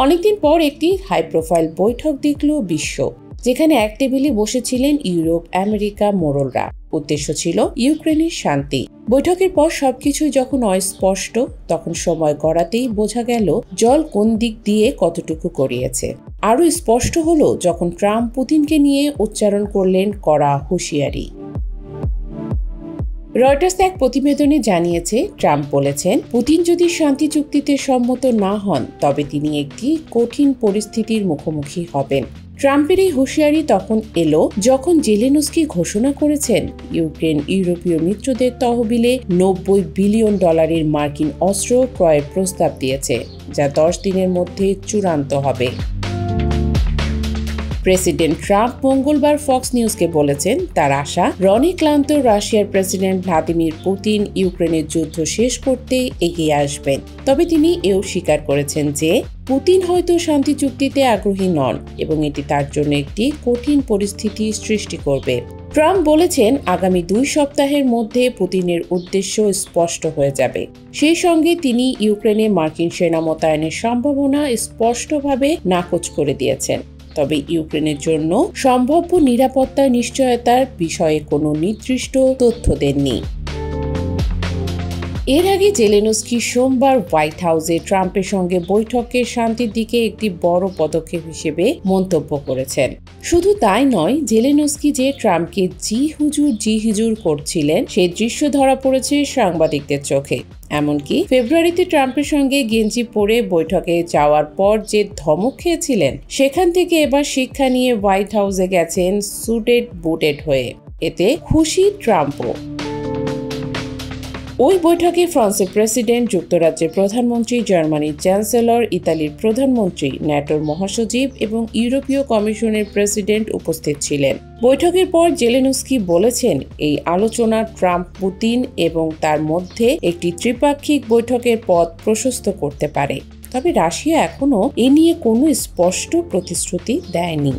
অনেকদিন পর একটি হাই প্রোফাইল বৈঠক দেখল বিশ্ব, যেখানে এক টেবিলে বসেছিলেন ইউরোপ, আমেরিকা, মোড়লরা। উদ্দেশ্য ছিল ইউক্রেনের শান্তি। বৈঠকের পর সবকিছু যখন অস্পষ্ট, তখন সময় গড়াতেই বোঝা গেল জল কোন দিক দিয়ে কতটুকু গড়িয়েছে। আরও স্পষ্ট হলো যখন ট্রাম্প পুতিনকে নিয়ে উচ্চারণ করলেন কড়া হুঁশিয়ারি। রয়টার্স এক প্রতিবেদনে জানিয়েছে, ট্রাম্প বলেছেন, পুতিন যদি শান্তি চুক্তিতে সম্মত না হন তবে তিনি একটি কঠিন পরিস্থিতির মুখোমুখি হবেন। ট্রাম্পের এই হুঁশিয়ারি তখন এলো যখন জেলেনস্কি ঘোষণা করেছেন ইউক্রেন ইউরোপীয় মিত্রদের তহবিলে $90 বিলিয়ন মার্কিন অস্ত্র ক্রয়ের প্রস্তাব দিয়েছে, যা 10 দিনের মধ্যে চূড়ান্ত হবে। প্রেসিডেন্ট ট্রাম্প মঙ্গলবার ফক্স নিউজকে বলেছেন, তার আশা রণক্লান্ত রাশিয়ার প্রেসিডেন্ট ভ্লাদিমির পুতিন ইউক্রেনের যুদ্ধ শেষ করতে এগিয়ে আসবেন। তবে তিনি এও স্বীকার করেছেন যে পুতিন হয়তো শান্তি চুক্তিতে আগ্রহী নন এবং এটি তার জন্য একটি কঠিন পরিস্থিতি সৃষ্টি করবে। ট্রাম্প বলেছেন, আগামী 2 সপ্তাহের মধ্যে পুতিনের উদ্দেশ্য স্পষ্ট হয়ে যাবে। সেই সঙ্গে তিনি ইউক্রেনে মার্কিন সেনা মোতায়েনের সম্ভাবনা স্পষ্টভাবে নাকচ করে দিয়েছেন। তবে ইউক্রেনের জন্য সম্ভাব্য নিরাপত্তা নিশ্চয়তার বিষয়ে কোনো নির্দিষ্ট তথ্য দেননি। এর আগে জেলেনস্কি সোমবার হোয়াইট হাউসে ট্রাম্পের সঙ্গে বৈঠকে শান্তির দিকে একটি বড় পদক্ষেপ হিসেবে মন্তব্য করেছেন। শুধু তাই নয়, জেলেনস্কি যে ট্রাম্পকে জি হুজুর করছিলেন সেই দৃশ্য ধরা পড়েছে সাংবাদিকদের চোখে। এমনকি ফেব্রুয়ারিতে ট্রাম্পের সঙ্গে গেঞ্জি পরে বৈঠকে যাওয়ার পর যে ধমক খেয়েছিলেন, সেখান থেকে এবার শিক্ষা নিয়ে হোয়াইট হাউসে গেছেন স্যুটেড বুটেড হয়ে। এতে খুশি ট্রাম্পও। ওই বৈঠকে ফ্রান্সের প্রেসিডেন্ট, যুক্তরাজ্যের প্রধানমন্ত্রী, জার্মানির চ্যান্সেলর, ইতালির প্রধানমন্ত্রী, ন্যাটোর মহাসচিব এবং ইউরোপীয় কমিশনের প্রেসিডেন্ট উপস্থিত ছিলেন। বৈঠকের পর জেলেনস্কি বলেছেন, এই আলোচনা ট্রাম্প, পুতিন এবং তার মধ্যে একটি ত্রিপাক্ষিক বৈঠকের পথ প্রশস্ত করতে পারে। তবে রাশিয়া এখনও এ নিয়ে কোনো স্পষ্ট প্রতিশ্রুতি দেয়নি।